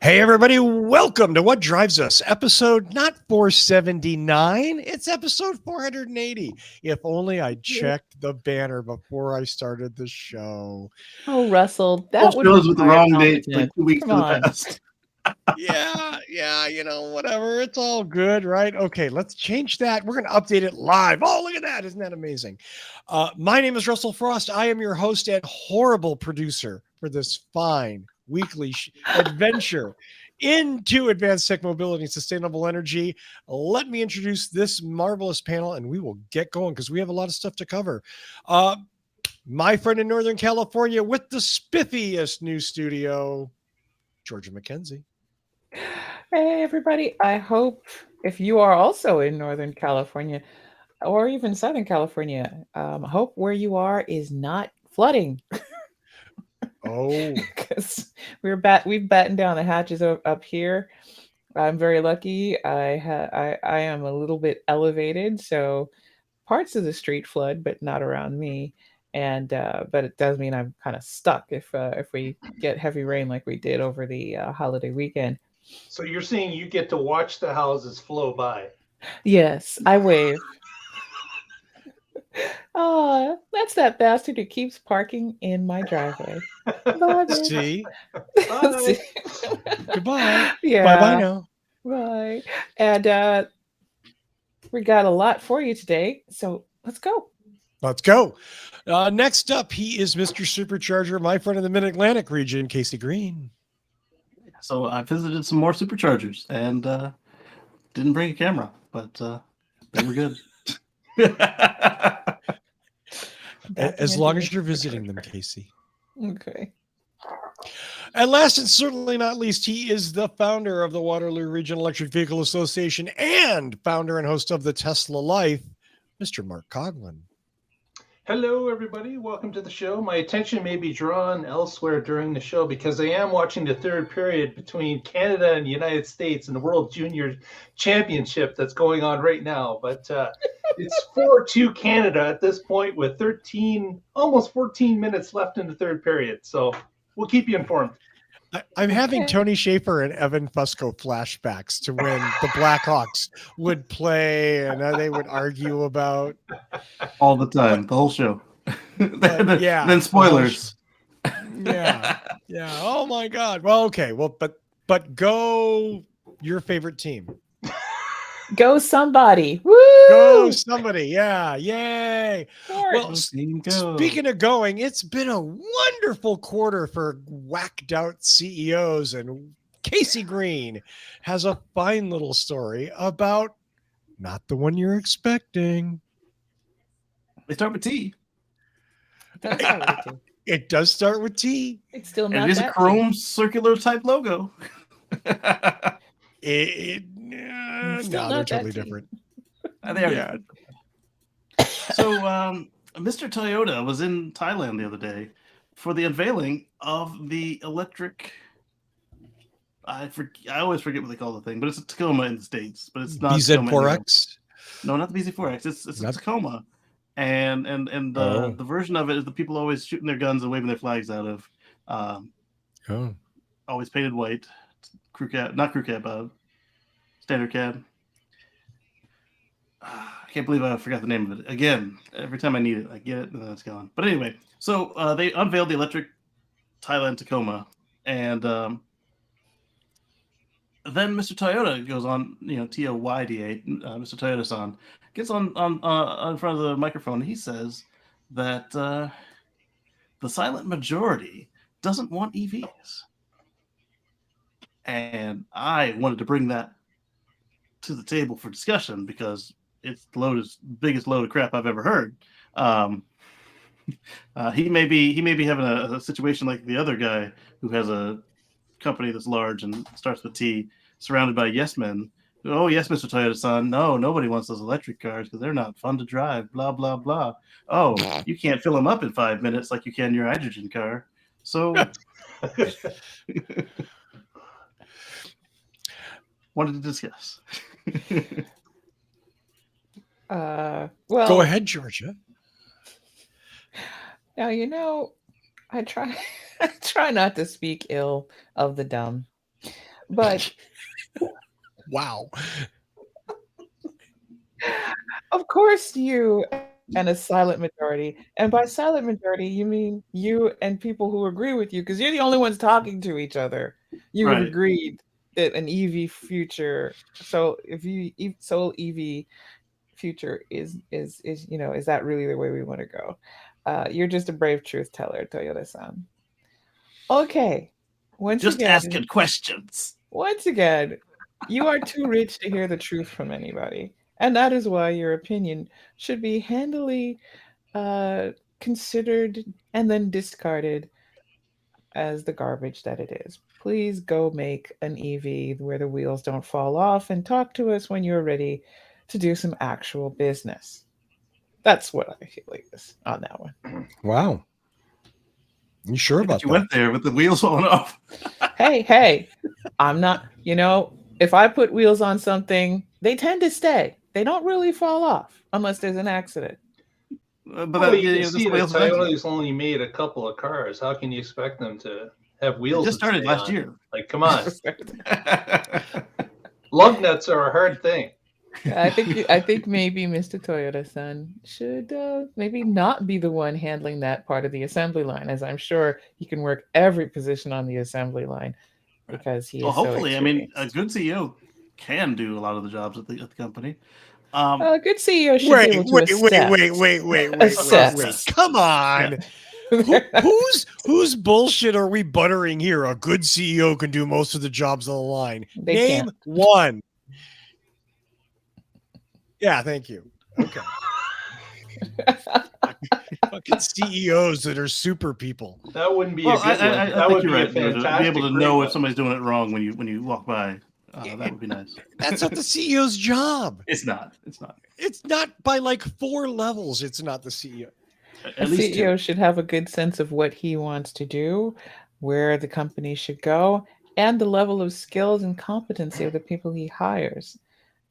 Hey, everybody, welcome to What Drives Us, episode not 479, it's episode 480. If only I checked the banner before I started the show. Oh, Russell, Both that would shows be with the my wrong date, like accomplishment. 2 weeks Come in the on. past. Yeah, whatever. It's all good, right? Okay, let's change that. We're going to update it live. Oh, look at that. Isn't that amazing? My name is Russell Frost. I am your host and horrible producer for this fine weekly adventure into advanced tech mobility and sustainable energy. Let me introduce this marvelous panel and we will get going because we have a lot of stuff to cover. My friend in Northern California with the spiffiest new studio, Georgia McKenzie. Hey, everybody. I hope if you are also in Northern California or even Southern California, hope where you are is not flooding. Oh, Because we've battened down the hatches up here. I'm very lucky. I am a little bit elevated, so parts of the street flood, but not around me. And but it does mean I'm kind of stuck if we get heavy rain like we did over the holiday weekend. So you're saying you get to watch the houses flow by? Yes, I wave. Oh, that's that bastard who keeps parking in my driveway. Love it. see, Bye. goodbye. Yeah. Bye now. Bye. And we got a lot for you today, so let's go. Let's go. Next up, he is Mr. Supercharger, my friend in the Mid-Atlantic region, Casey Green. So I visited some more superchargers and didn't bring a camera, but they were good. As long as you're visiting them, Casey. Okay. And last and certainly not least, he is the founder of the Waterloo Regional Electric Vehicle Association and founder and host of the Tesla Life, Mr. Mark Coughlin. Hello, everybody. Welcome to the show. My attention may be drawn elsewhere during the show because I am watching the third period between Canada and the United States in the World Junior Championship that's going on right now. But it's 4-2 Canada at this point with almost 14 minutes left in the third period. So we'll keep you informed. I'm having Okay. Tony Schaefer and Evan Fusco flashbacks to when the Blackhawks would play and they would argue about. All the time, the whole show. yeah, Then spoilers. Yeah. Oh my God. Well, okay. Well, but go your favorite team. Go somebody. Woo! Go somebody. Yeah. Yay. Well, Team go. speaking of going, it's been a wonderful quarter for whacked out CEOs, and Casey Green has a fine little story about not the one you're expecting. They start with T. That's how we do. It does start with T. It's still And not it is a that chrome circular type logo. Still No, not they're that totally T. different. They are. Yeah. So, Mr. Toyota was in Thailand the other day for the unveiling of the electric. I always forget what they call the thing, but it's a Tacoma in the States, but it's not Tacoma anymore. BZ4X. No, not the BZ4X. It's Not- a Tacoma, and Oh. the version of it is the people always shooting their guns and waving their flags out of. Oh. Always painted white, not crew cab, standard cab. I can't believe I forgot the name of it. Again, every time I need it, I get it, and then it's gone. But anyway, so they unveiled the electric Thailand Tacoma, and then Mr. Toyota goes on, TOYDA, Mr. Toyota-san, gets on in front of the microphone, and he says that the silent majority doesn't want EVs. And I wanted to bring that to the table for discussion because it's the biggest load of crap I've ever heard. He may be having a situation like the other guy who has a company that's large and starts with T, surrounded by yes men. Oh yes, Mr. Toyota-san. No, nobody wants those electric cars because they're not fun to drive. Blah blah blah. Oh, you can't fill them up in 5 minutes like you can your hydrogen car. So. Wanted to discuss. Well, Go ahead, Georgia. Now, I try I try not to speak ill of the dumb. But Wow. of course, you and a silent majority, and by silent majority, you mean you and people who agree with you, because you're the only ones talking to each other. You have Right. agreed that an EV future. So if you Soul EV future is is that really the way we want to go? You're just a brave truth teller, Toyota-san. Okay, Just asking questions. once again, you are too rich to hear the truth from anybody, and that is why your opinion should be handily considered and then discarded as the garbage that it is. Please go make an EV where the wheels don't fall off and talk to us when you're ready to do some actual business. That's what I feel like is on that one. Wow. You sure about You that? went there with the wheels falling off. Hey, I'm not, if I put wheels on something, they tend to stay. They don't really fall off unless there's an accident. But Well, that, you can the see that wheels eventually. Toyota's only made a couple of cars. How can you expect them to have wheels? It just that started stay last on? year. Like, come on. Lug nuts are a hard thing. I think maybe Mr. Toyota-san should maybe not be the one handling that part of the assembly line, as I'm sure he can work every position on the assembly line because he Well, is so hopefully, I mean, a experienced. good CEO can do a lot of the jobs at the company. A good CEO should Wait, be able to wait. assess. Come on. Whose bullshit are we buttering here? A good CEO can do most of the jobs on the line. They Name can't. one. Yeah, thank you. Okay. Fucking CEOs that are super people. That wouldn't be Well, a good one. I That think would you're be right. a To be fantastic. able to great know one. if somebody's doing it wrong when you walk by, that would be nice. That's not the CEO's job. It's not. It's not. It's not by like 4 levels. It's not the CEO. A At least CEO two. should have a good sense of what he wants to do, where the company should go, and the level of skills and competency of the people he hires,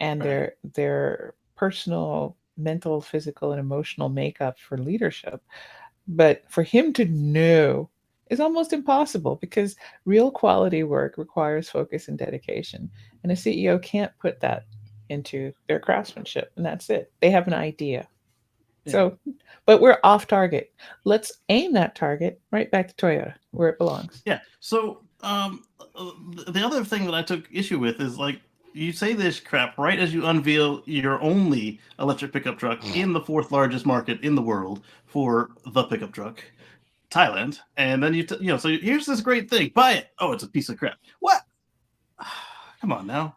and Right. their personal, mental, physical, and emotional makeup for leadership. But for him to know is almost impossible because real quality work requires focus and dedication, and a CEO can't put that into their craftsmanship, and that's it. They have an idea. Yeah. So, but we're off target. Let's aim that target right back to Toyota, where it belongs. Yeah. So the other thing that I took issue with is like you say this crap right as you unveil your only electric pickup truck in the 4th largest market in the world for the pickup truck, Thailand, and then so here's this great thing, buy it. Oh, it's a piece of crap. What? Come on now.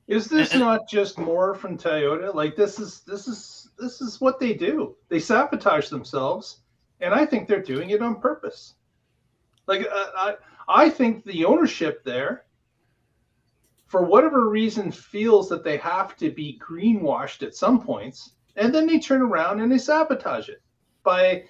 Is this not just more from Toyota? Like this is what they do. They sabotage themselves, and I think they're doing it on purpose. Like I think the ownership there, for whatever reason, feels that they have to be greenwashed at some points, and then they turn around and they sabotage it by,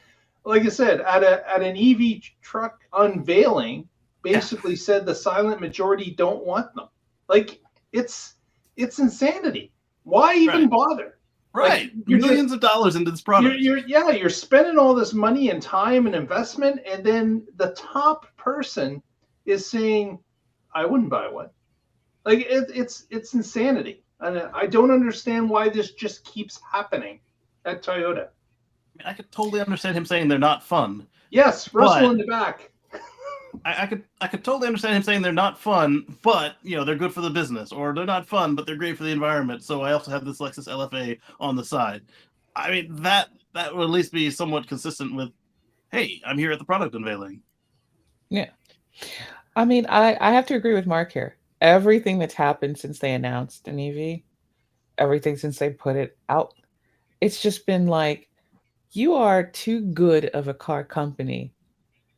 like I said, at an EV truck unveiling, basically said the silent majority don't want them. Like it's insanity. Why even bother? Right. Like, Millions of dollars into this product. You're spending all this money and time and investment, and then the top person is saying, "I wouldn't buy one." Like it's insanity, and I don't understand why this just keeps happening at Toyota. I could totally understand him saying they're not fun. Yes, Russell in the back. I could totally understand him saying they're not fun, but they're good for the business, or they're not fun, but they're great for the environment. So I also have this Lexus LFA on the side. I mean that would at least be somewhat consistent with, hey, I'm here at the product unveiling. Yeah, I mean, I have to agree with Mark here. Everything that's happened since they announced an EV, everything since they put it out, it's just been like, you are too good of a car company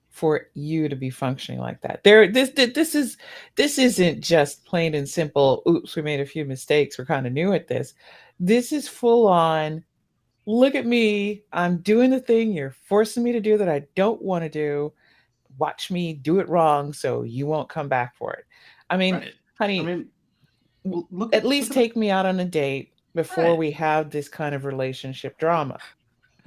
for you to be functioning like that. This isn't just plain and simple, oops, we made a few mistakes, we're kind of new at this. This is full on, look at me, I'm doing the thing you're forcing me to do that I don't want to do. Watch me do it wrong so you won't come back for it. I mean, honey, at least take me out on a date before we have this kind of relationship drama.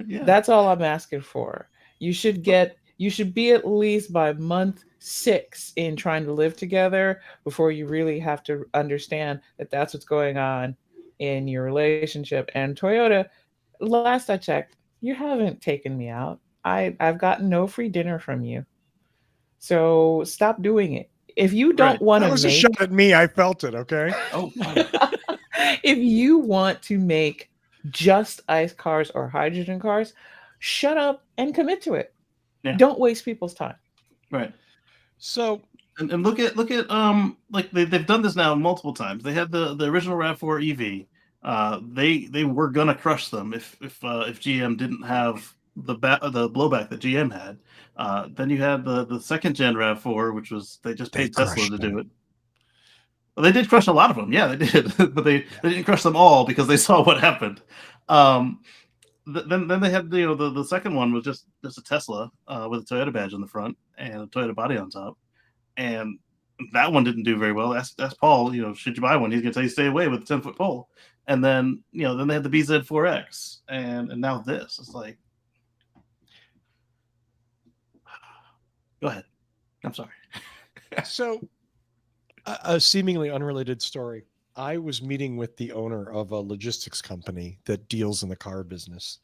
Yeah. That's all I'm asking for. You should get You should be at least by month 6 in trying to live together before you really have to understand that that's what's going on in your relationship. And Toyota, last I checked, you haven't taken me out. I've gotten no free dinner from you. So stop doing it. If you don't Right. want That to was a make shot at me. I felt it. Okay. Oh, if you want to make just ICE cars or hydrogen cars, shut up and commit to it. Yeah. Don't waste people's time. right. So And look at like they've done this now multiple times. They had the original RAV4 EV. They were gonna crush them if GM didn't have the blowback that GM had. Then you had the second gen RAV4, which was they just They paid Tesla crushed to them. do it. Well, they did crush a lot of them. Yeah, they did, but they didn't crush them all because they saw what happened. Then they had the second one was just a Tesla with a Toyota badge on the front and a Toyota body on top, and that one didn't do very well. Ask Paul, should you buy one? He's gonna tell you stay away with the 10-foot pole. And then then they had the BZ4X, and now this. It's like, go ahead. I'm sorry. So, a seemingly unrelated story. I was meeting with the owner of a logistics company that deals in the car business,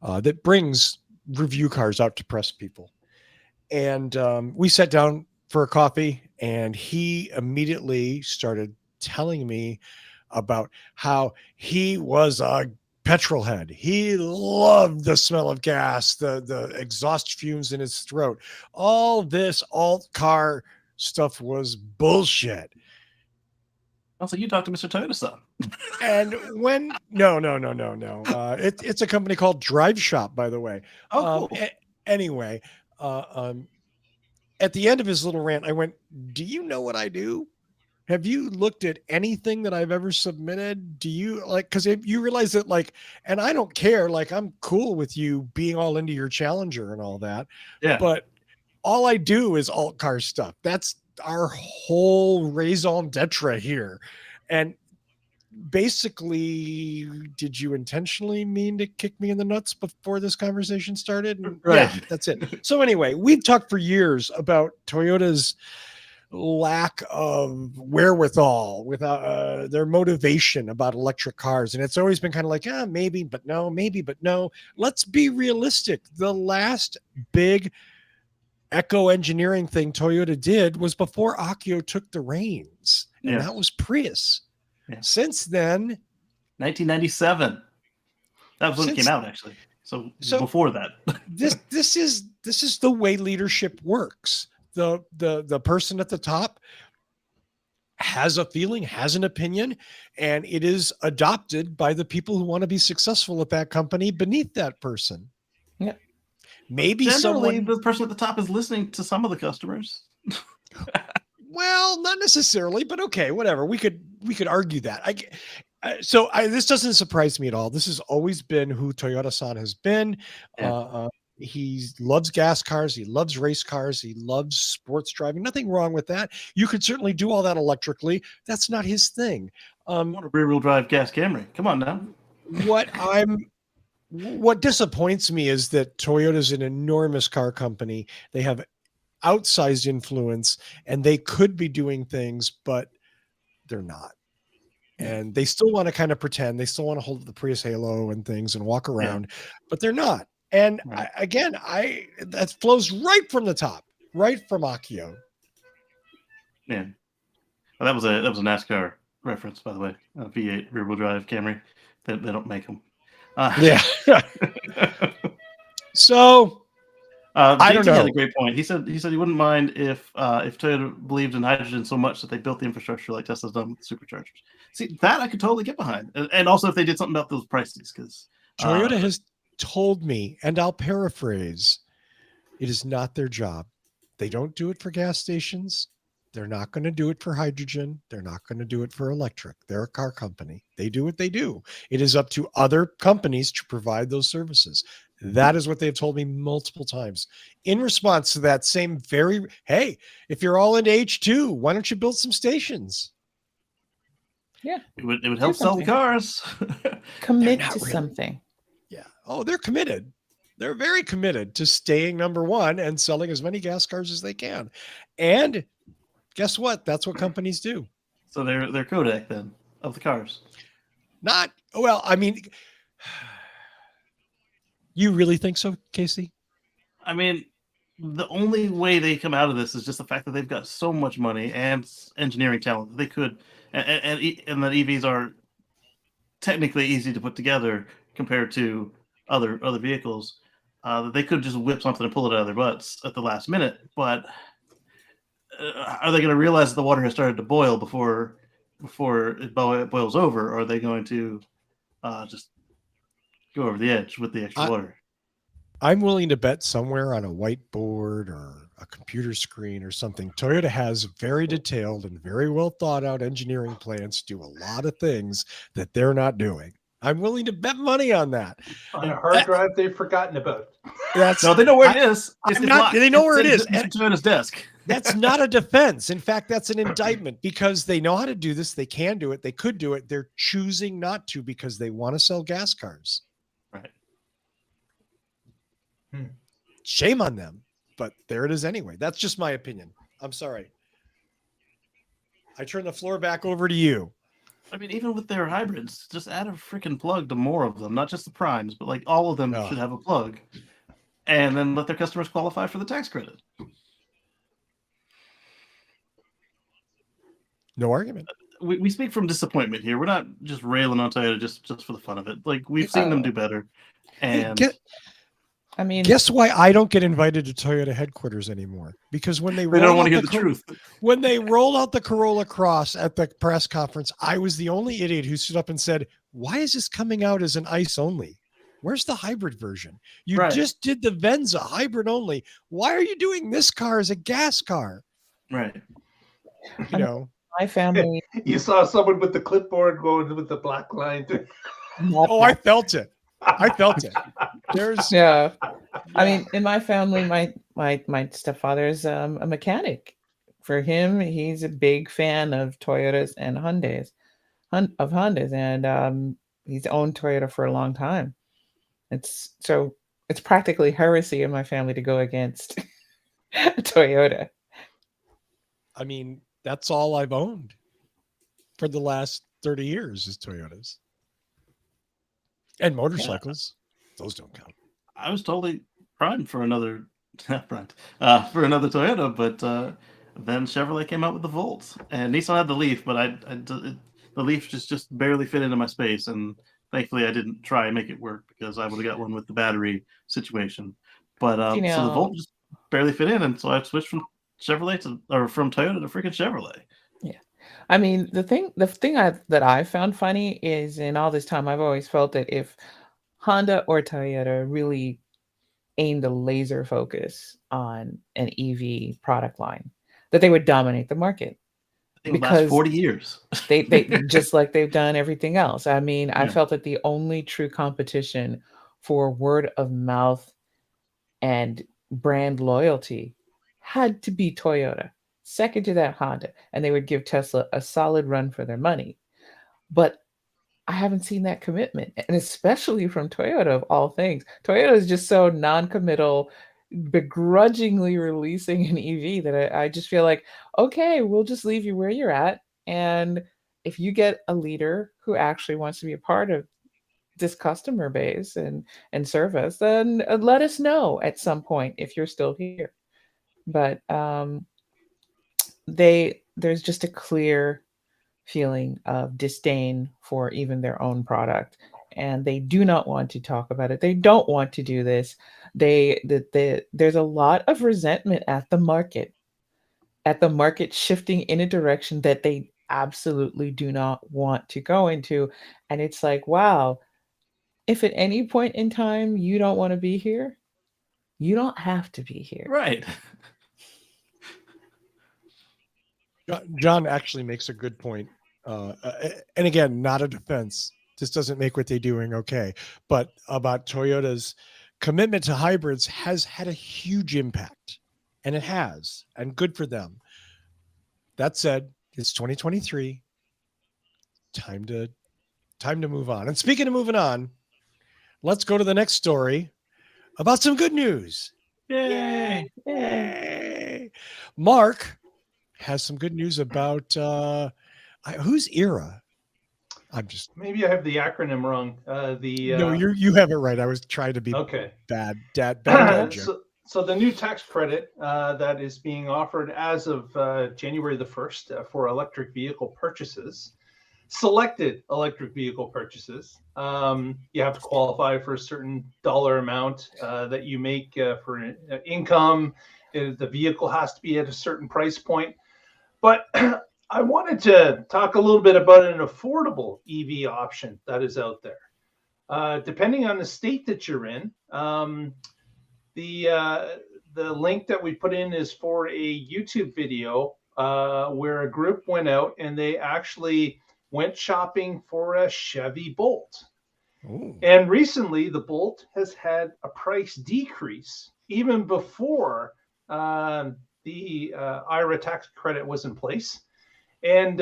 that brings review cars out to press people. And we sat down for a coffee, and he immediately started telling me about how he was a petrol head. He loved the smell of gas, the exhaust fumes in his throat. All this alt car stuff was bullshit. Also, you talked to Mr. Toyota-san. And when no, it's a company called Drive Shop, by the way. Oh, cool. Anyway, at the end of his little rant, I went, "Do you know what I do? Have you looked at anything that I've ever submitted? Do you because if you realize that and I don't care, I'm cool with you being all into your Challenger and all that, Yeah. but all I do is alt car stuff. That's our whole raison d'etre here. And basically, did you intentionally mean to kick me in the nuts before this conversation started?" And Right. yeah, that's it. So anyway, we talked for years about Toyota's lack of wherewithal without their motivation about electric cars. And it's always been kind of like, maybe, but no, maybe, but no. Let's be realistic. The last big eco engineering thing Toyota did was before Akio took the reins, and Yes. that was Prius. Yeah. Since then, 1997. That was when it Since- came out, actually. So before that. this is the way leadership works. The person at the top has a feeling, has an opinion, and it is adopted by the people who want to be successful at that company beneath that person. Yeah. Maybe Generally, someone, the person at the top is listening to some of the customers. well, not necessarily, but okay, whatever. We could argue that. This doesn't surprise me at all. This has always been who Toyota-san has been. Yeah. He loves gas cars. He loves race cars. He loves sports driving. Nothing wrong with that. You could certainly do all that electrically. That's not his thing. I want a rear-wheel drive gas Camry. Come on now. What disappoints me is that Toyota's an enormous car company. They have outsized influence, and they could be doing things, but they're not. And they still want to kind of pretend. They still want to hold the Prius halo and things and walk around, but they're not. And Right. that flows right from the top, right from Akio. Yeah. Well, that was a NASCAR reference, by the way. V8 rear-wheel drive Camry. They don't make them. Yeah. So I don't JT had know. a great point. He said he wouldn't mind if Toyota believed in hydrogen so much that they built the infrastructure like Tesla's done with superchargers. See, that I could totally get behind, and also if they did something about those prices, because Toyota has told me, and I'll paraphrase, it is not their job. They don't do it for gas stations. They're not going to do it for hydrogen. They're not going to do it for electric. They're a car company. They do what they do. It is up to other companies to provide those services. That is what they've told me multiple times. In response to that same hey, if you're all into H2, why don't you build some stations? it would help sell the something. cars. Commit not to really. something. Yeah. Oh, they're committed. They're very committed to staying number one and selling as many gas cars as they can. And guess what? That's what companies do. So they're Kodak then of the cars. Not well. I mean, you really think so, Casey? I mean, the only way they come out of this is just the fact that they've got so much money and engineering talent that they could, and that EVs are technically easy to put together compared to other vehicles. That they could just whip something and pull it out of their butts at the last minute. But are they going to realize that the water has started to boil before it boils over? Or are they going to just go over the edge with the extra water? I'm willing to bet somewhere on a whiteboard or a computer screen or something, Toyota has very detailed and very well thought out engineering plans to do a lot of things that they're not doing. I'm willing to bet money on that. On a hard drive they've forgotten about. No, they know where it is. They know where it is. It's on his desk. That's not a defense. In fact, that's an indictment because they know how to do this. They can do it. They could do it. They're choosing not to because they want to sell gas cars. Right. Shame on them, but there it is anyway. That's just my opinion. I'm sorry. I turn the floor back over to you. I mean, even with their hybrids, just add a freaking plug to more of them, not just the primes, but like all of them should have a plug, and then let their customers qualify for the tax credit. No argument. We speak from disappointment here. We're not just railing on Toyota just for the fun of it. Like we've seen them do better, and guess why I don't get invited to Toyota headquarters anymore? Because when they don't want to hear the truth. When they rolled out the Corolla Cross at the press conference, I was the only idiot who stood up and said, "Why is this coming out as an ICE only? Where's the hybrid version? You just did the Venza hybrid only. Why are you doing this car as a gas car?" Right. You know, my family. You saw someone with the clipboard going with the black line. I felt it. I felt it. Yeah. I mean, in my family, my stepfather is a mechanic. For him, he's a big fan of Toyotas and Hyundais, and he's owned Toyota for a long time. It's practically heresy in my family to go against Toyota. I mean, that's all I've owned for the last 30 years is Toyotas. And motorcycles, those don't count. I was totally primed for another Toyota, but then Chevrolet came out with the Volt, and Nissan had the Leaf, but the Leaf just barely fit into my space, and thankfully I didn't try and make it work because I would have got one with the battery situation. But so the Volt just barely fit in, and so I switched from Toyota to freaking Chevrolet. Yeah. I mean, the thing that I found funny is in all this time, I've always felt that if Honda or Toyota really aimed a laser focus on an EV product line, that they would dominate the market. Because last 40 years. they just like they've done everything else. I mean, I felt that the only true competition for word of mouth and brand loyalty had to be Toyota. Second to that, Honda, and they would give Tesla a solid run for their money. But I haven't seen that commitment, and especially from Toyota of all things. Toyota is just so non-committal, begrudgingly releasing an EV that I just feel like, okay, we'll just leave you where you're at. And if you get a leader who actually wants to be a part of this customer base and service, then let us know at some point if you're still here. But there's just a clear feeling of disdain for even their own product, and they do not want to talk about it. They don't want to do this. There's a lot of resentment at the market shifting in a direction that they absolutely do not want to go into. And it's like, wow, if at any point in time you don't want to be here, you don't have to be here. Right. John actually makes a good point. And again, not a defense. This doesn't make what they're doing okay. But about Toyota's commitment to hybrids has had a huge impact. And it has. And good for them. That said, it's 2023. Time to move on. And speaking of moving on, let's go to the next story. about some good news. Yay! Yay! Mark has some good news about whose era? I'm just Maybe I have the acronym wrong. no, you have it right. I was trying to be Okay. bad dad joke. So the new tax credit that is being offered as of January the 1st for electric vehicle purchases, selected electric vehicle purchases. You have to qualify for a certain dollar amount that you make for income. The vehicle has to be at a certain price point. But I wanted to talk a little bit about an affordable EV option that is out there. Depending on the state that you're in, the link that we put in is for a YouTube video where a group went out and they actually went shopping for a Chevy Bolt. Ooh. And recently, the Bolt has had a price decrease even before the IRA tax credit was in place. And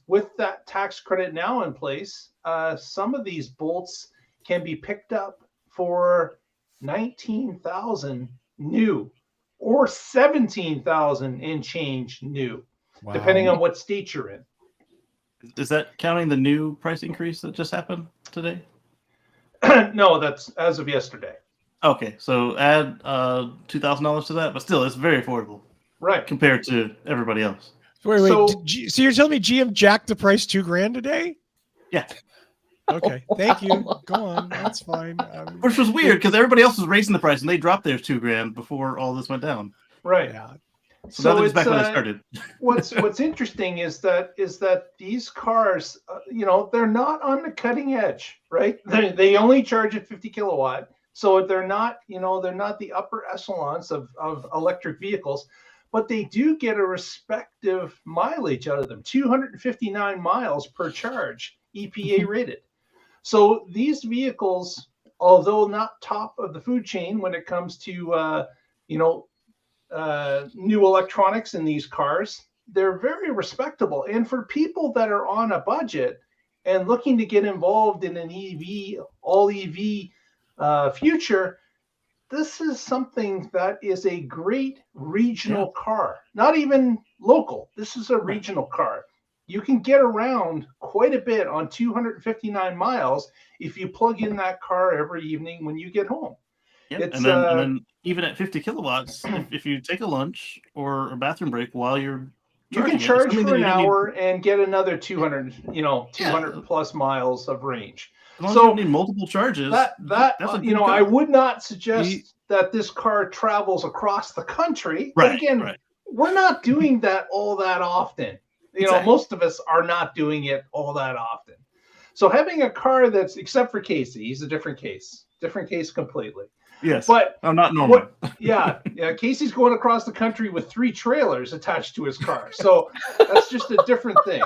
with that tax credit now in place, some of these Bolts can be picked up for $19,000 new or $17,000 and change new, Wow. depending on what state you're in. Is that counting the new price increase that just happened today? No, that's as of yesterday. Okay, so add $2,000 to that, but still, it's very affordable Right. compared to everybody else. Wait. So- So you're telling me GM jacked the price $2,000 today? Yeah, Okay, thank you. Go on. That's fine. which was weird because everybody else was raising the price and they dropped theirs $2,000 before all this went down. Right. Yeah. So, that was back when I started. What's interesting is that these cars, they're not on the cutting edge, right? They only charge at 50 kilowatt, so they're not the upper echelons of electric vehicles, but they do get a respective mileage out of them, 259 miles per charge, EPA rated. So these vehicles, although not top of the food chain when it comes to new electronics in these cars, they're very respectable. And for people that are on a budget and looking to get involved in an EV, all EV future, this is something that is a great regional car, not even local. This is a regional car. You can get around quite a bit on 259 miles if you plug in that car every evening when you get home. Yep. It's, And then even at 50 kilowatts, if you take a lunch or a bathroom break while you're You can charging it, charge it's something for that an you don't need- hour and get another 200 plus miles of range. As long as So you don't need multiple charges. That's a good I car. would not suggest that this car travels across the country. Right, But again, right. we're not doing that all that often. Exactly. Most of us are not doing it all that often. So having a car that's, except for Casey, he's a different case completely. Yes, But I'm not normal. yeah, Casey's going across the country with 3 trailers attached to his car. So that's just a different thing.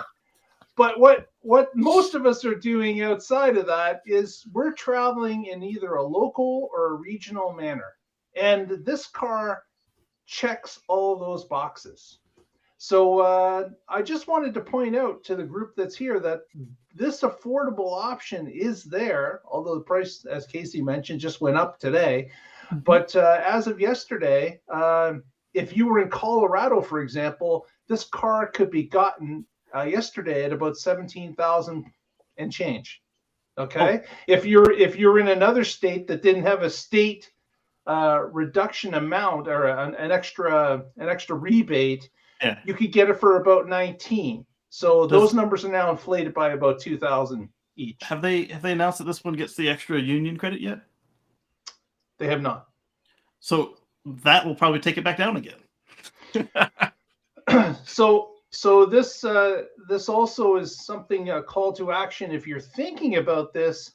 But what most of us are doing outside of that is we're traveling in either a local or a regional manner. And this car checks all those boxes. So I just wanted to point out to the group that's here that this affordable option is there, although the price, as Casey mentioned, just went up today. But as of yesterday, if you were in Colorado, for example, this car could be gotten yesterday at about 17,000 and change. Okay, if you're in another state that didn't have a state reduction amount or an extra rebate, you could get it for about 19. So those numbers are now inflated by about 2,000 each. Have they announced that this one gets the extra union credit yet? They have not. So that will probably take it back down again. So this also is something, a call to action. If you're thinking about this,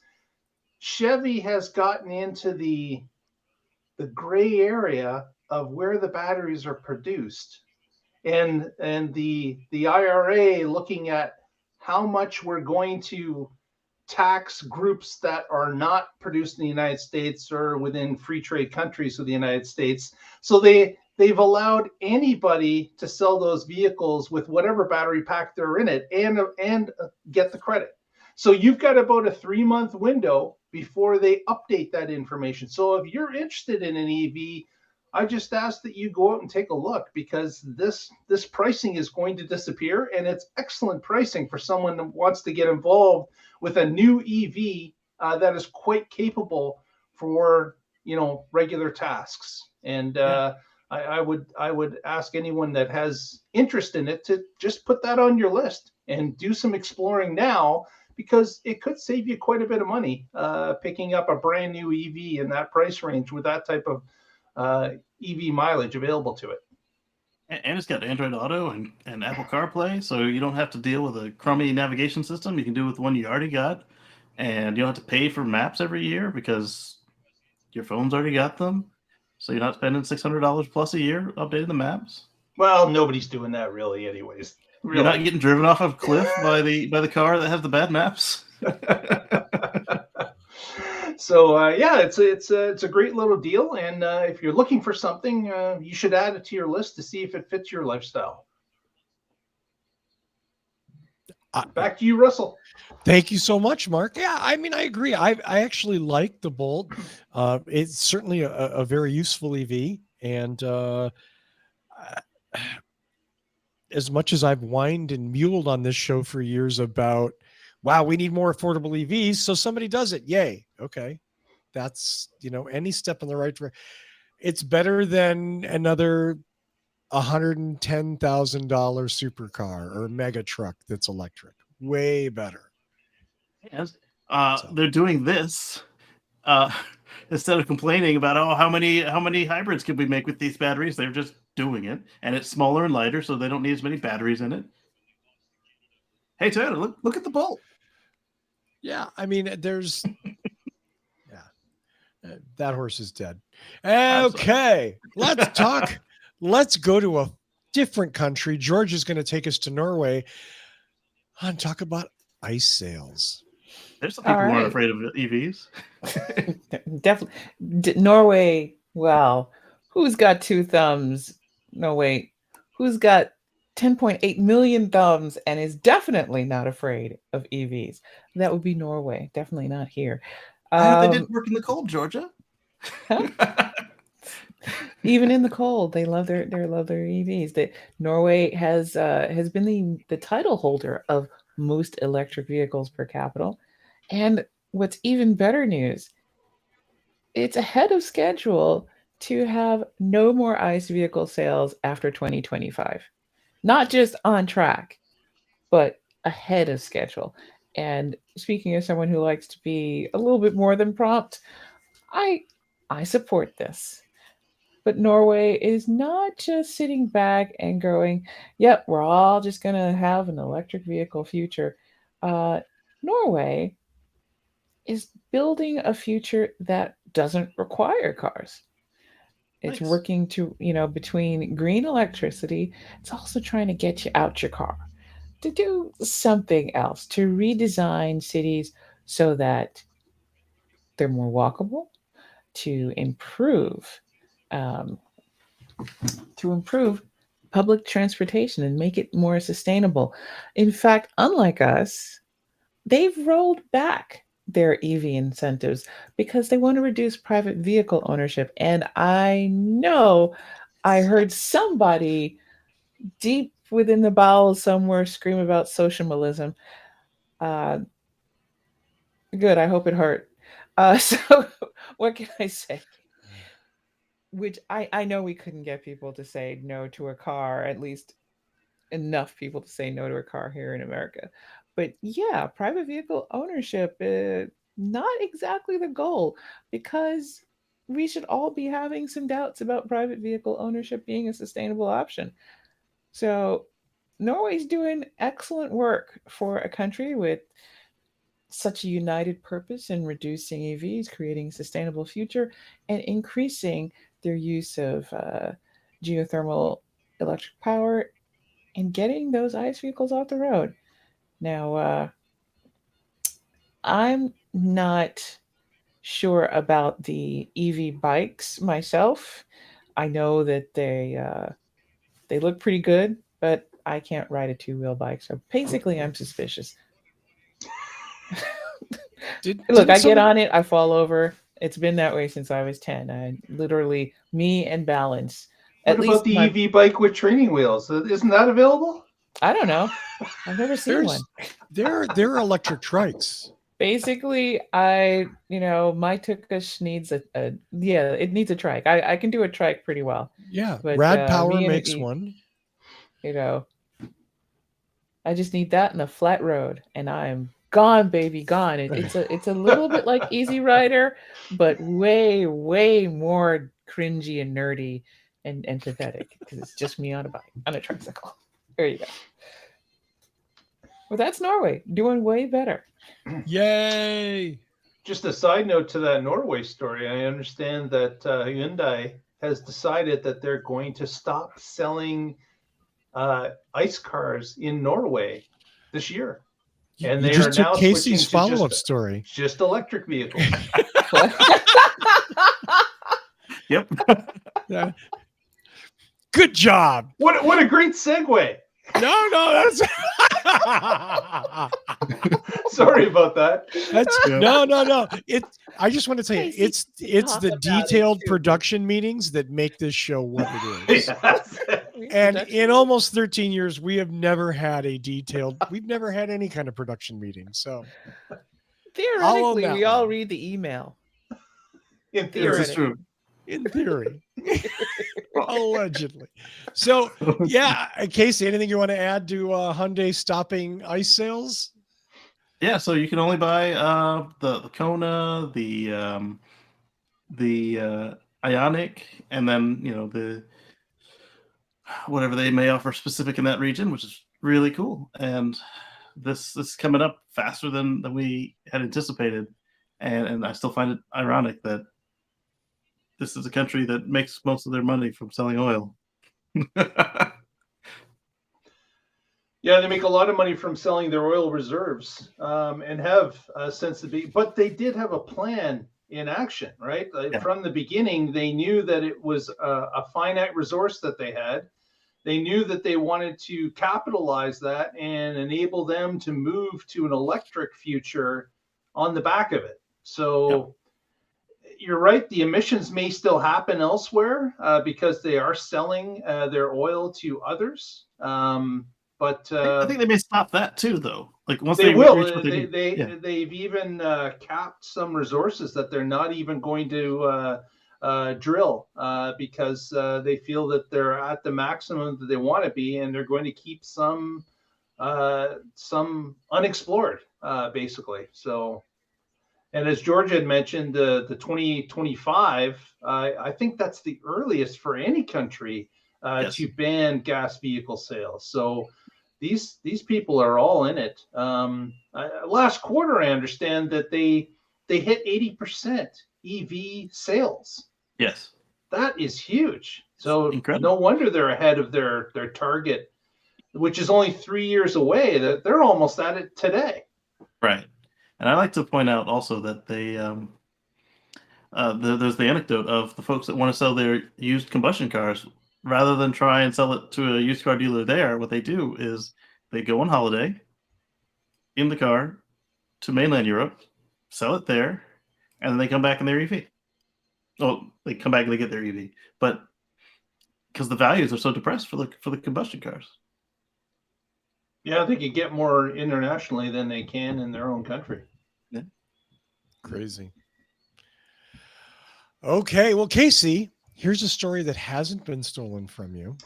Chevy has gotten into the gray area of where the batteries are produced, and the IRA looking at how much we're going to tax groups that are not produced in the United States or within free trade countries of the United States. So they've allowed anybody to sell those vehicles with whatever battery pack they're in it and get the credit. So you've got about a 3-month window before they update that information. So if you're interested in an EV, I just ask that you go out and take a look, because this pricing is going to disappear, and it's excellent pricing for someone that wants to get involved with a new EV that is quite capable for regular tasks. And I would ask anyone that has interest in it to just put that on your list and do some exploring now, because it could save you quite a bit of money picking up a brand new EV in that price range with that type of EV mileage available to it. And it's got Android Auto and Apple CarPlay, so you don't have to deal with a crummy navigation system. You can do it with the one you already got, and you don't have to pay for maps every year because your phone's already got them. So you're not spending $600 plus a year updating the maps. Well, nobody's doing that really, anyways. Really. You're not getting driven off a cliff by the car that has the bad maps. So it's a great little deal, and if you're looking for something, you should add it to your list to see if it fits your lifestyle. Back to you, Russell. Thank you so much, Mark. Yeah, I mean, I agree. I actually like the Bolt. It's certainly a very useful EV, and as much as I've whined and muled on this show for years about, wow, we need more affordable EVs, so somebody does it. Yay. Okay. That's, any step in the right direction. It's better than another $110,000 supercar or mega truck that's electric. Way better. Yes. They're doing this instead of complaining about how many hybrids can we make with these batteries. They're just doing it, and it's smaller and lighter, so they don't need as many batteries in it. Hey, Toyota, look at the Bolt. Yeah, I mean, there's that horse is dead. Okay, let's talk. Let's go to a different country. George is going to take us to Norway and talk about ice sails. There's some people who aren't afraid of EVs. Definitely. Norway, well, who's got two thumbs? No, wait. Who's got 10.8 million thumbs and is definitely not afraid of EVs? That would be Norway. Definitely not here. They didn't work in the cold, Georgia. Huh? Even in the cold, they love their EVs. Norway has been the title holder of most electric vehicles per capita. And what's even better news, it's ahead of schedule to have no more ICE vehicle sales after 2025. Not just on track, but ahead of schedule. And speaking as someone who likes to be a little bit more than prompt, I support this. But Norway is not just sitting back and going, yep, we're all just going to have an electric vehicle future. Norway is building a future that doesn't require cars. It's Nice. working to, between green electricity. It's also trying to get you out your car, to do something else, to redesign cities so that they're more walkable, to improve public transportation and make it more sustainable. In fact, unlike us, they've rolled back their EV incentives because they want to reduce private vehicle ownership. And I know I heard somebody deep within the bowels somewhere scream about socialism. Good. I hope it hurt. So what can I say? Which I know we couldn't get people to say no to a car, at least enough people to say no to a car here in America. But yeah, private vehicle ownership is not exactly the goal, because we should all be having some doubts about private vehicle ownership being a sustainable option. So Norway's doing excellent work for a country with such a united purpose in reducing EVs, creating a sustainable future, and increasing their use of geothermal electric power and getting those ICE vehicles off the road. Now, I'm not sure about the EV bikes myself. I know that they look pretty good, but I can't ride a two-wheel bike, so basically I'm suspicious. Look, I get some- on it, I fall over. It's been that way since I was 10. I literally, me and balance. What At about least the my, EV bike with training wheels? Isn't that available? I don't know. I've never seen one. There are electric trikes. Basically, my Tukush needs it needs a trike. I can do a trike pretty well. Yeah, But Rad Power me and makes it- one. You know, I just need that in a flat road, and I'm gone, baby, gone. It's a little bit like Easy Rider, but way more cringy and nerdy and pathetic because it's just me on a tricycle. There you go. Well, that's Norway doing way better. Yay! Just a side note to that Norway story, I understand that Hyundai has decided that they're going to stop selling ICE cars in Norway this year. And You they just are took now Casey's switching to follow-up story. just electric vehicles. Yep. Yeah. Good job. What a great segue. No, that's Sorry about that. Yeah. no. I just want to tell you, Casey, it's talk the about it, detailed too. production meetings that make this show what it is. Yes. And in almost 13 years, we've never had any kind of production meeting. So Theoretically, that we all one. read the email. In This theory. is true. in theory, allegedly. So yeah, Casey, anything you want to add to Hyundai stopping ICE sales? Yeah, so you can only buy the Kona, the Ioniq, and then the whatever they may offer specific in that region, which is really cool. And this is coming up faster than we had anticipated, and I still find it ironic that this is a country that makes most of their money from selling oil. Yeah, they make a lot of money from selling their oil reserves, and have since the beginning. But they did have a plan in action, right? Yeah. From the beginning, they knew that it was a finite resource that they had. They knew that they wanted to capitalize that and enable them to move to an electric future on the back of it. So you're right. The emissions may still happen elsewhere because they are selling their oil to others. But I think they may stop that too, though. Like once they they will. reach what they need. They've even capped some resources that they're not even going to drill because they feel that they're at the maximum that they want to be, and they're going to keep some unexplored, basically. So, and as George had mentioned, the 2025, I think that's the earliest for any country Yes. to ban gas vehicle sales. So these people are all in it. Last quarter, I understand that they hit 80% EV sales. Yes. That is huge. So Incredible. no wonder they're ahead of their target, which is only 3 years away. That they're almost at it today. Right. And I like to point out also that they there's the anecdote of the folks that want to sell their used combustion cars. Rather than try and sell it to a used car dealer there, what they do is they go on holiday in the car to mainland Europe, sell it there, and then they come back in their EV. Oh, they come back and they get their EV, but because the values are so depressed for the combustion cars. Yeah, they could get more internationally than they can in their own country. Crazy. Okay, well, Casey, here's a story that hasn't been stolen from you.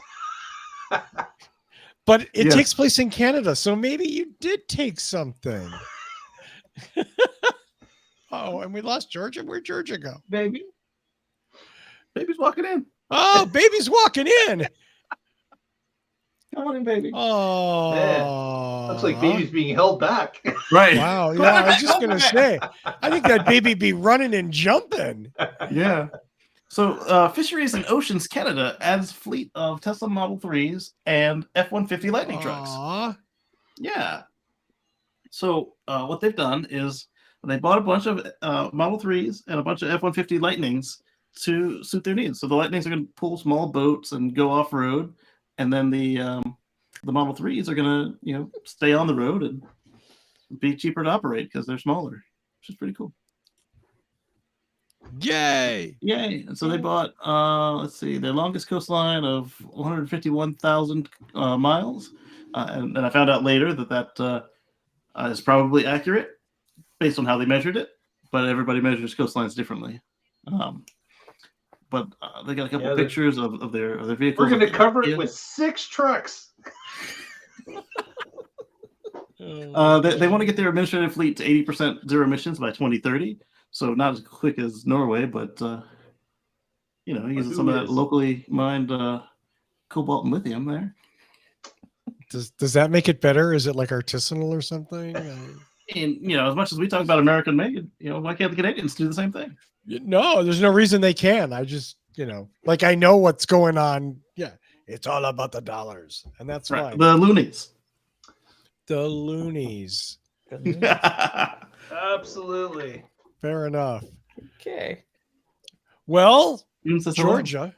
But it Yes. takes place in Canada, so maybe you did take something. Oh, and we lost Georgia. Where'd Georgia go? Baby's walking in. Oh, baby's walking in. Come on in, baby. Oh, Looks like baby's being held back. Right. Wow. Yeah, I was just gonna say. I think that baby be running and jumping. Yeah. So, Fisheries and Oceans Canada adds fleet of Tesla Model 3s and F-150 Lightning trucks. Aw. Yeah. So, what they've done is they bought a bunch of Model 3s and a bunch of F-150 Lightnings to suit their needs. So the Lightnings are going to pull small boats and go off road, and then the Model 3s are going to stay on the road and be cheaper to operate because they're smaller. which is pretty cool. Yay! Yay! And so they bought, let's see, their longest coastline of 151,000 miles. And I found out later that is probably accurate based on how they measured it, but everybody measures coastlines differently. But they got a couple pictures of their vehicles. We're going to cover it with 6 trucks. They want to get their administrative fleet to 80% zero emissions by 2030. So not as quick as Norway, but using some of that locally mined cobalt and lithium there. Does that make it better? Is it like artisanal or something? And as much as we talk about American made, why can't the Canadians do the same thing? No, there's no reason they can. I just, I know what's going on. Yeah, it's all about the dollars, and that's right. fine. The loonies. The loonies. Absolutely. Fair enough. Okay. Well, Georgia.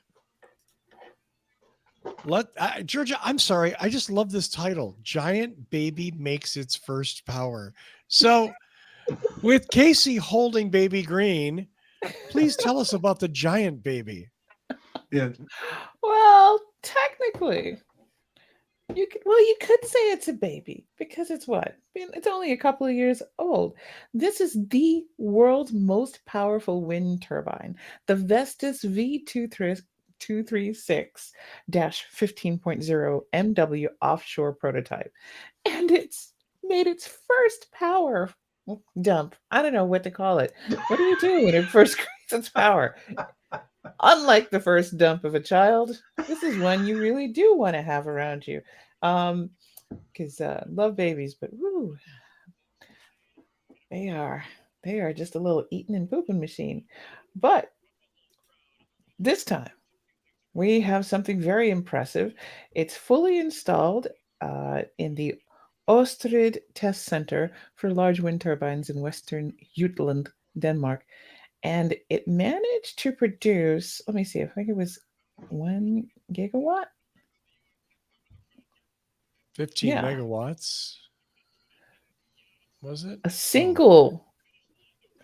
Georgia, I'm sorry. I just love this title. Giant Baby Makes Its First Power. So, with Casey holding Baby Green, please tell us about the giant baby. Yeah. Well, technically, you could say it's a baby because it's what? It's only a couple of years old. This is the world's most powerful wind turbine, the Vestas V236-15.0 MW offshore prototype. And it's made its first power dump. I don't know what to call it. What do you do when it first creates its power? Unlike the first dump of a child, this is one you really do want to have around you. Because love babies, but woo, they are just a little eating and pooping machine. But this time, we have something very impressive. It's fully installed in the Østerild Test Center for Large Wind Turbines in Western Jutland, Denmark. And it managed to produce, let me see, I think it was 1 gigawatt. 15 megawatts. Was it? A single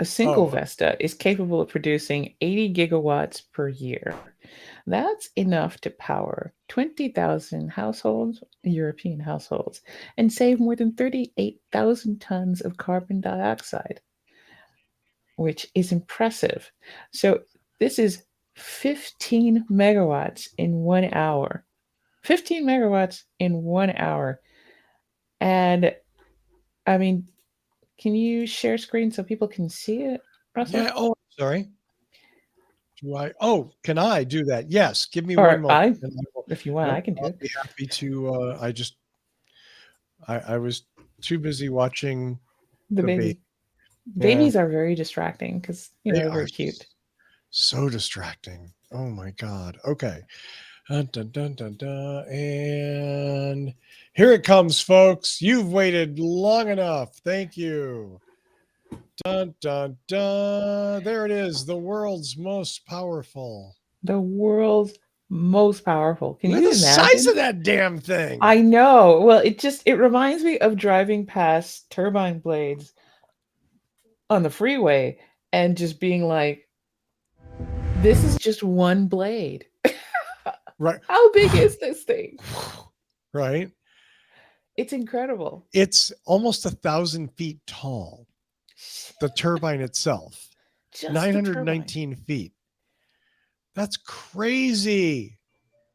Vesta is capable of producing 80 gigawatts per year. That's enough to power 20,000 households, European households, and save more than 38,000 tons of carbon dioxide, which is impressive. So this is 15 megawatts in 1 hour. 15 megawatts in 1 hour. And I mean, can you share screen so people can see it, Russell? Yeah. Oh, sorry. Can I do that? Yes. Give me one moment. If you want, I can do it. I'll be happy to. I was too busy watching the baby. Babies are very distracting because they're very cute. So distracting. Oh my God. Okay. Dun, dun, dun, dun, dun. And here it comes, folks. You've waited long enough. Thank you. Dun, dun, dun. There it is. The world's most powerful. The world's most powerful. Can you imagine? The size of that damn thing. I know. Well, it reminds me of driving past turbine blades on the freeway and just being like, this is just one blade. Right. How big is this thing? Right. It's incredible. It's almost 1,000 feet tall. The turbine itself. Just 919 feet. That's crazy.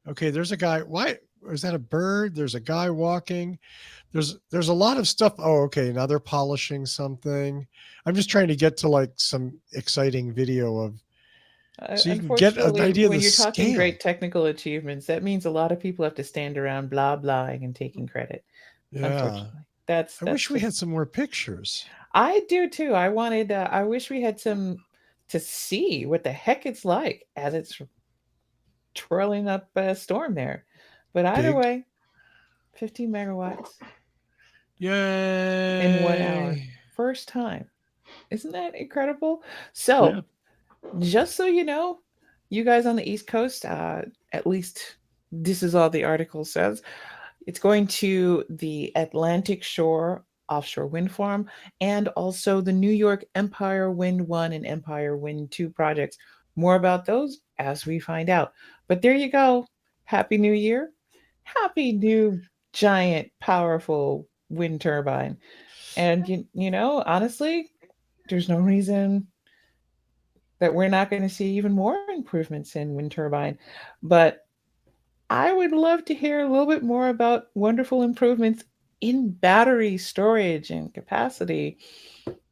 Okay, there's a guy. Why is that a bird? There's a guy walking. There's a lot of stuff. Oh, okay. Now they're polishing something. I'm just trying to get to like some exciting video of so you can get an idea of the when you're talking scale. Great technical achievements, that means a lot of people have to stand around blah blahing and taking credit. Yeah. Unfortunately. That's I wish we had some more pictures. I do too. I wish we had some to see what the heck it's like as it's twirling up a storm there. But either way, 15 megawatts. Yay. In 1 hour. First time. Isn't that incredible? So, just so you know, you guys on the East Coast, at least this is all the article says, it's going to the Atlantic shore offshore wind farm, and also the New York Empire Wind 1 and Empire Wind 2 projects. More about those as we find out. But there you go. Happy New Year. Happy new giant powerful wind turbine. And you know, honestly, there's no reason that we're not going to see even more improvements in wind turbine. But I would love to hear a little bit more about wonderful improvements in battery storage and capacity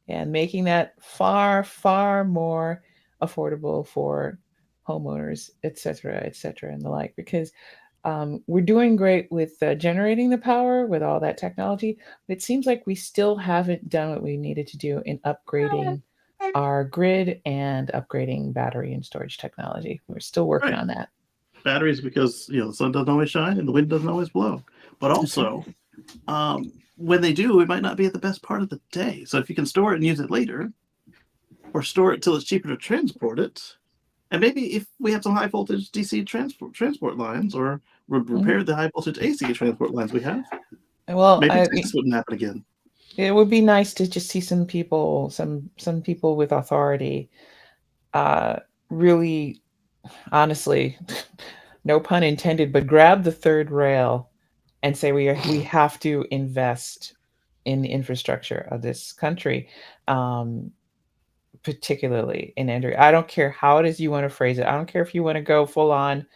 and making that far, far more affordable for homeowners, et cetera, and the like. Because we're doing great with generating the power with all that technology, but it seems like we still haven't done what we needed to do in upgrading our grid and upgrading battery and storage technology. We're still working Right. on that. Batteries, because the sun doesn't always shine and the wind doesn't always blow. But also, when they do, it might not be at the best part of the day. So if you can store it and use it later, or store it till it's cheaper to transport it, and maybe if we have some high voltage DC transport lines, or repair the high voltage AC transport lines we have, Well, maybe this wouldn't happen again. it would be nice to just see some people with authority, really, honestly, no pun intended, but grab the third rail and say we have to invest in the infrastructure of this country, particularly in energy. I don't care how it is you want to phrase it. I don't care if you want to go full on.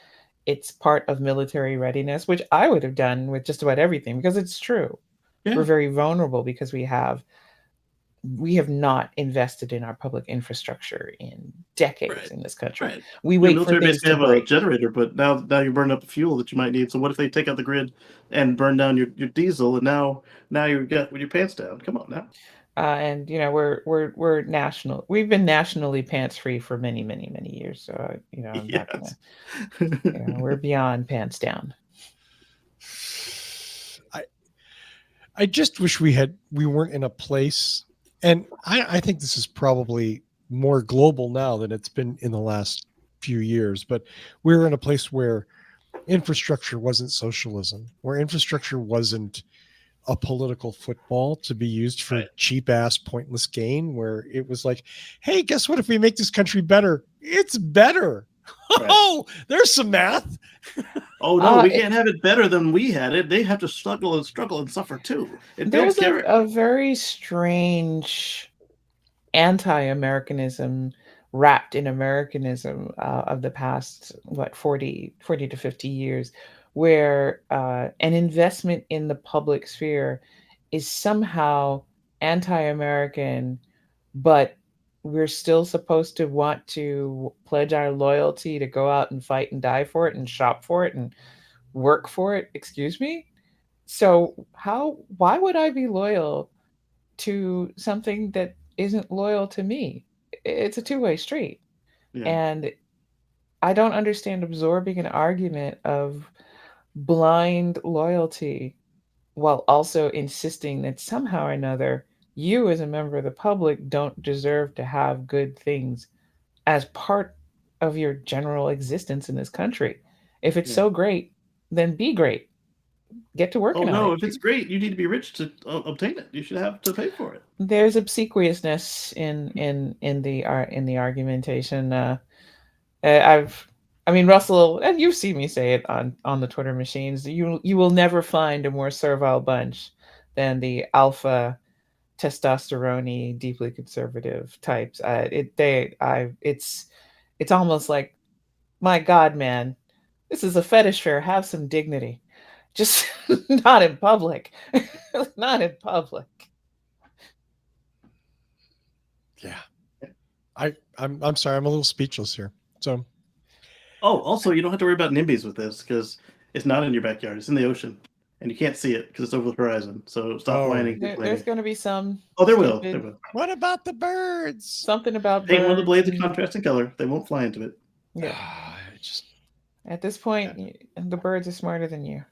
It's part of military readiness, which I would have done with just about everything, because it's true. Yeah. We're very vulnerable because we have not invested in our public infrastructure in decades in this country. Right. We wait for military things basically to have break. a generator, but now you burn up the fuel that you might need. So what if they take out the grid and burn down your diesel, and now you get with your pants down? Come on now. And we're national. We've been nationally pants free for many years. So I'm not gonna. We're beyond pants down. I just wish we weren't in a place, and I think this is probably more global now than it's been in the last few years, but we're in a place where infrastructure wasn't socialism, where infrastructure wasn't a political football to be used for cheap ass pointless gain, where it was like, hey, guess what? If we make this country better, it's better. Right. Oh, there's some math. Oh no, we can't have it better than we had it. They have to struggle and suffer too. There's a very strange anti-Americanism wrapped in Americanism of the past 40 to 50 years, where an investment in the public sphere is somehow anti-American, but we're still supposed to want to pledge our loyalty to go out and fight and die for it and shop for it and work for it. Excuse me? So why would I be loyal to something that isn't loyal to me? It's a two-way street. Yeah. And I don't understand absorbing an argument of blind loyalty while also insisting that somehow or another you as a member of the public don't deserve to have good things as part of your general existence in this country. If it's so great, then be great. Get to work on it. Oh no, if it's great, you need to be rich to obtain it. You should have to pay for it. There's obsequiousness in the argumentation. Russell, and you've seen me say it on the Twitter machines. You will never find a more servile bunch than the alpha testosterone, deeply conservative types. It's almost like, my God, man, this is a fetish fair. Have some dignity. Just not in public. Not in public. Yeah. I'm sorry, I'm a little speechless here. So also, you don't have to worry about NIMBYs with this, because it's not in your backyard. It's in the ocean. And you can't see it because it's over the horizon. So stop whining. There's going to be some. Oh, there will. There will. What about the birds? Something about paint one of the blades a contrasting color. They won't fly into it. Yeah. At this point, the birds are smarter than you.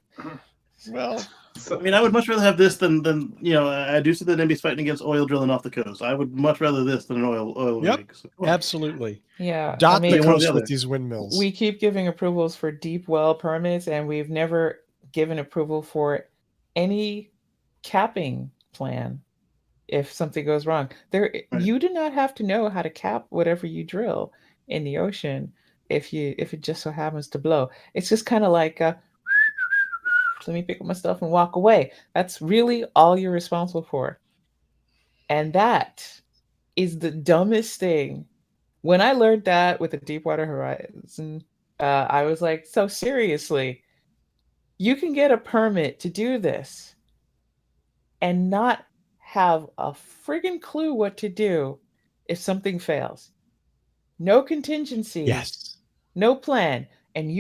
Well, I would much rather have this than I do see the NIMBYs fighting against oil drilling off the coast. I would much rather this than an oil rig. So, absolutely. Yeah. Dot the coast with these windmills. We keep giving approvals for deep well permits, and we've never given approval for any capping plan if something goes wrong. Right. You do not have to know how to cap whatever you drill in the ocean if it just so happens to blow. It's just kind of like let me pick up my stuff and walk away. That's really all you're responsible for. And that is the dumbest thing. When I learned that with the Deepwater Horizon, I was like, so seriously, you can get a permit to do this and not have a friggin' clue what to do if something fails. No contingencies, Yes. no plan. And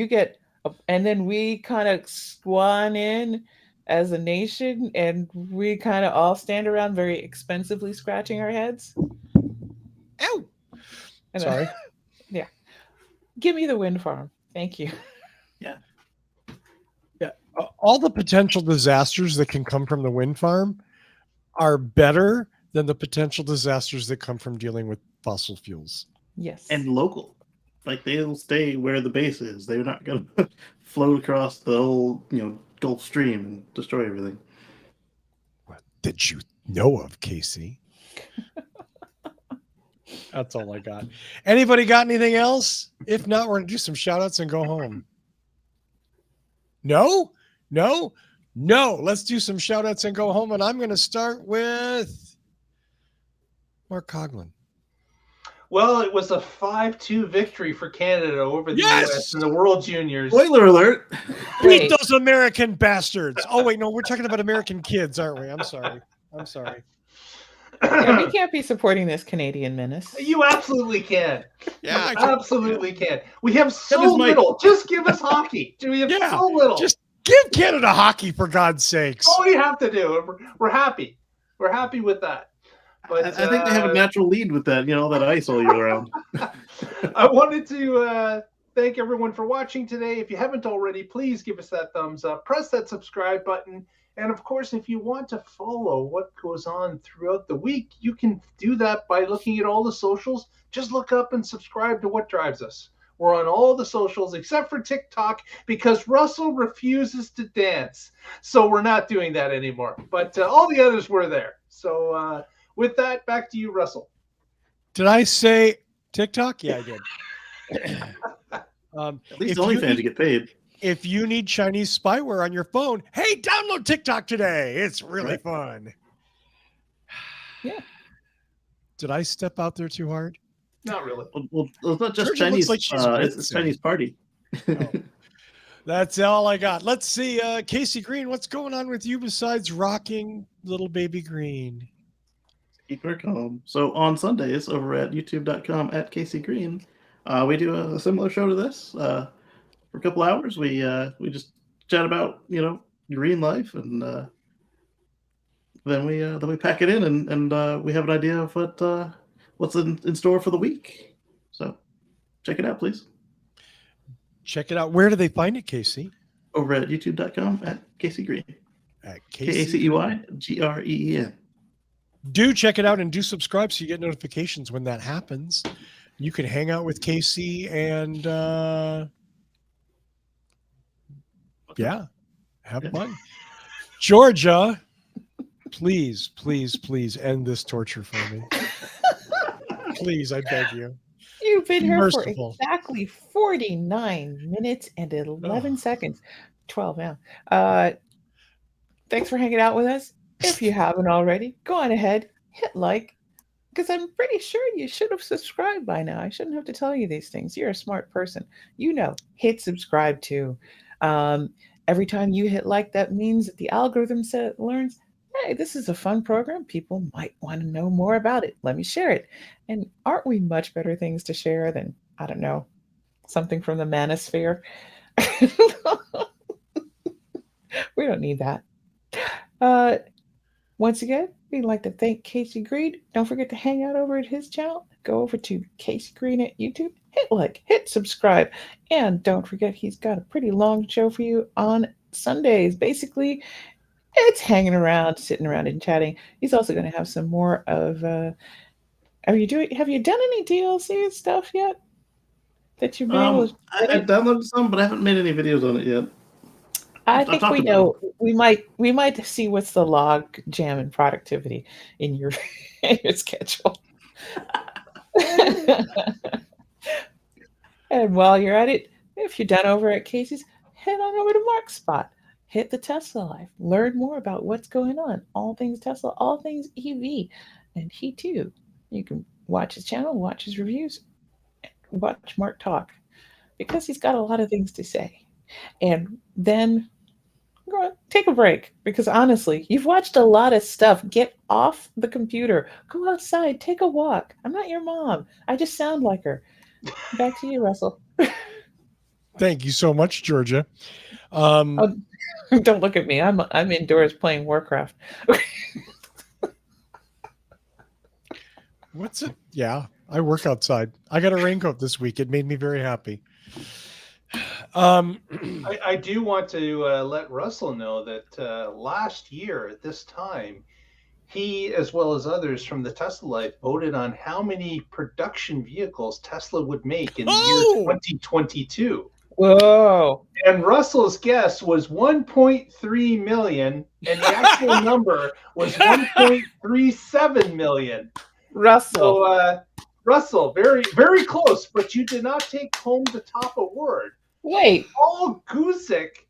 and then we kind of swan in as a nation and we kind of all stand around very expensively scratching our heads. Ow. And Sorry. yeah. Give me the wind farm. Thank you. Yeah. All the potential disasters that can come from the wind farm are better than the potential disasters that come from dealing with fossil fuels. Yes. And local. Like they'll stay where the base is. They're not gonna float across the whole, Gulf Stream and destroy everything. What did you know of, Casey? That's all I got. Anybody got anything else? If not, we're gonna do some shout outs and go home. No. Let's do some shout outs and go home. And I'm going to start with Mark Coughlin. Well, it was a 5-2 victory for Canada over the Yes! US in the World Juniors. Spoiler alert! Beat Wait. those American bastards. Oh, wait, no, we're talking about American kids, aren't we? I'm sorry. Yeah, we can't be supporting this Canadian menace. You absolutely can. Yeah, You absolutely can. We have so That is my- little. Just give us hockey. We have Yeah, so little. just give Canada hockey, for God's sakes. all you have to do. We're happy. We're happy with that. But I think they have a natural lead with that, that ice all year round. I wanted to thank everyone for watching today. If you haven't already, please give us that thumbs up. Press that subscribe button. And of course, if you want to follow what goes on throughout the week, you can do that by looking at all the socials. Just look up and subscribe to What Drives Us. We're on all the socials except for TikTok because Russell refuses to dance. So we're not doing that anymore. But all the others were there. So with that, back to you, Russell. Did I say TikTok? Yeah, I did. At least if OnlyFans you to get paid. If you need Chinese spyware on your phone, hey, download TikTok today. It's really Right. fun. Yeah. Did I step out there too hard? Not really. Well, it's not just Georgia looks Chinese. like she's It's wincing. Chinese party. Oh. That's all I got. Let's see. Casey Green, what's going on with you besides rocking little baby Green? Keep her calm. So on Sundays over at youtube.com at Casey Green, we do a similar show to this. For a couple hours, we just chat about green life, and then we pack it in, and we have an idea of what's in store for the week. So check it out, please. Check it out. Where do they find it, Casey? Over at youtube.com at Casey Green. At KACEYGREEN. Do check it out and do subscribe so you get notifications when that happens. You can hang out with Casey and have fun. Georgia, please end this torture for me. Please, I beg you. You've been here Merciful. for exactly 49 minutes and 11 seconds. 12 now. Thanks for hanging out with us. If you haven't already, go on ahead, hit like, because I'm pretty sure you should have subscribed by now. I shouldn't have to tell you these things. You're a smart person. Hit subscribe too. Every time you hit like, that means that the algorithm learns, hey, this is a fun program. People might want to know more about it. Let me share it. And aren't we much better things to share than, I don't know, something from the manosphere? We don't need that. Once again, we'd like to thank Casey Green. Don't forget to hang out over at his channel. Go over to Casey Green at YouTube. Hit like, hit subscribe. And don't forget, he's got a pretty long show for you on Sundays. Basically, it's hanging around, sitting around and chatting. He's also going to have some more of have you done any DLC stuff yet? That you've been able to I've downloaded some, but I haven't made any videos on it yet. I I've think talked we about know we might see what's the log jam in productivity in your, in your schedule. And while you're at it, if you're done over at Casey's, head on over to Mark's spot. Hit the Tesla Life. Learn more about what's going on. All things Tesla, all things EV. And he too. You can watch his channel, watch his reviews, watch Mark talk. Because he's got a lot of things to say. And then go on, take a break. Because honestly, you've watched a lot of stuff. Get off the computer. Go outside. Take a walk. I'm not your mom. I just sound like her. Back to you, Russell. Thank you so much, Georgia. Oh, don't look at me. I'm indoors playing Warcraft. What's it? Yeah, I work outside. I got a raincoat this week. It made me very happy. I do want to let Russell know that last year at this time, he, as well as others from the Tesla Life, voted on how many production vehicles Tesla would make in the year 2022. Whoa. And Russell's guess was 1.3 million, and the actual number was 1.37 million. Russell. So, Russell, very, very close, but you did not take home the top award. Wait. Paul Gusick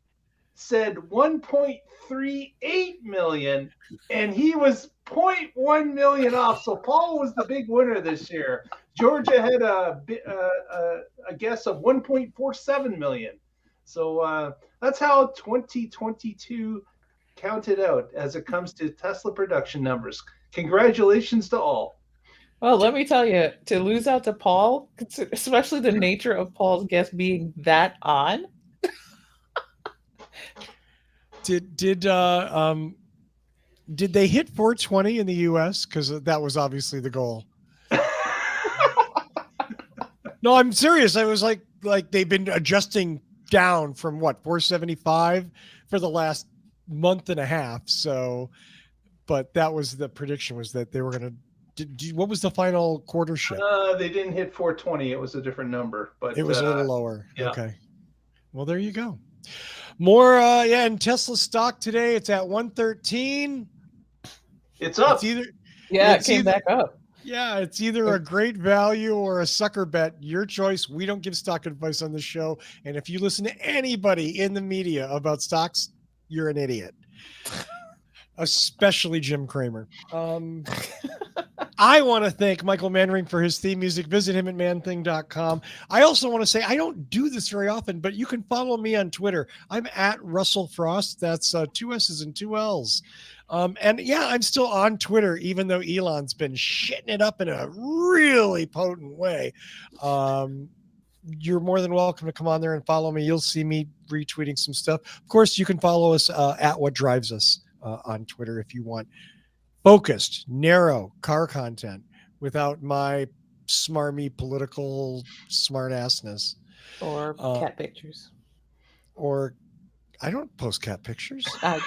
said 1.38 million, and he was 0.1 million off. So Paul was the big winner this year. Georgia had a guess of 1.47 million. So that's how 2022 counted out as it comes to Tesla production numbers. Congratulations to all. Well, let me tell you, to lose out to Paul, especially the nature of Paul's guess being that on. Did they hit 420 in the U.S.? Because that was obviously the goal. No, I'm serious. I was like they've been adjusting down from what 475 for the last month and a half. So, but that was the prediction, was that they were going to. What was the final quarter ship? They didn't hit 420. It was a different number, but it was a little lower. Yeah. Okay. Well, there you go. More, and Tesla stock today. It's at 113. It's up. It's either, Yeah, it's it came either- back up. Yeah, it's either a great value or a sucker bet. Your choice. We don't give stock advice on the show. And if you listen to anybody in the media about stocks, you're an idiot. Especially Jim Cramer. I want to thank Michael Manring for his theme music. Visit him at manthing.com. I also want to say, I don't do this very often, but you can follow me on Twitter. I'm at Russell Frost. That's 2 S's and 2 L's. And yeah, I'm still on Twitter, even though Elon's been shitting it up in a really potent way. You're more than welcome to come on there and follow me. You'll see me retweeting some stuff. Of course, you can follow us at What Drives Us on Twitter if you want focused, narrow car content without my smarmy political smartassness. Or cat pictures. Or I don't post cat pictures. I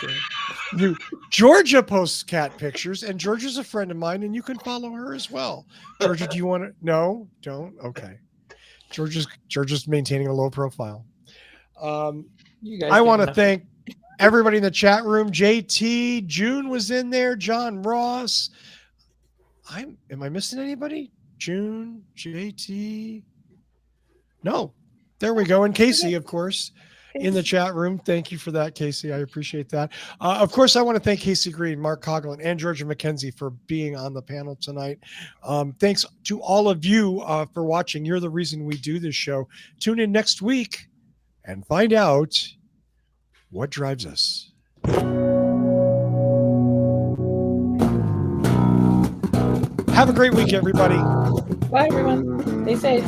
do. Georgia posts cat pictures, and Georgia's a friend of mine, and you can follow her as well. Georgia, do you want to? No, don't. Okay. Georgia's maintaining a low profile. You guys I get want to enough. thank everybody in the chat room. JT, June was in there. John Ross. Am I missing anybody? June, JT. No, there we go. And Casey, of course, in the chat room. Thank you for that, Casey. I appreciate that. Of course, I want to thank Casey Green, Mark Coughlin, and Georgia McKenzie for being on the panel tonight. Thanks to all of you for watching. You're the reason we do this show. Tune in next week and find out what drives us. Have a great week, everybody. Bye, everyone. Stay safe.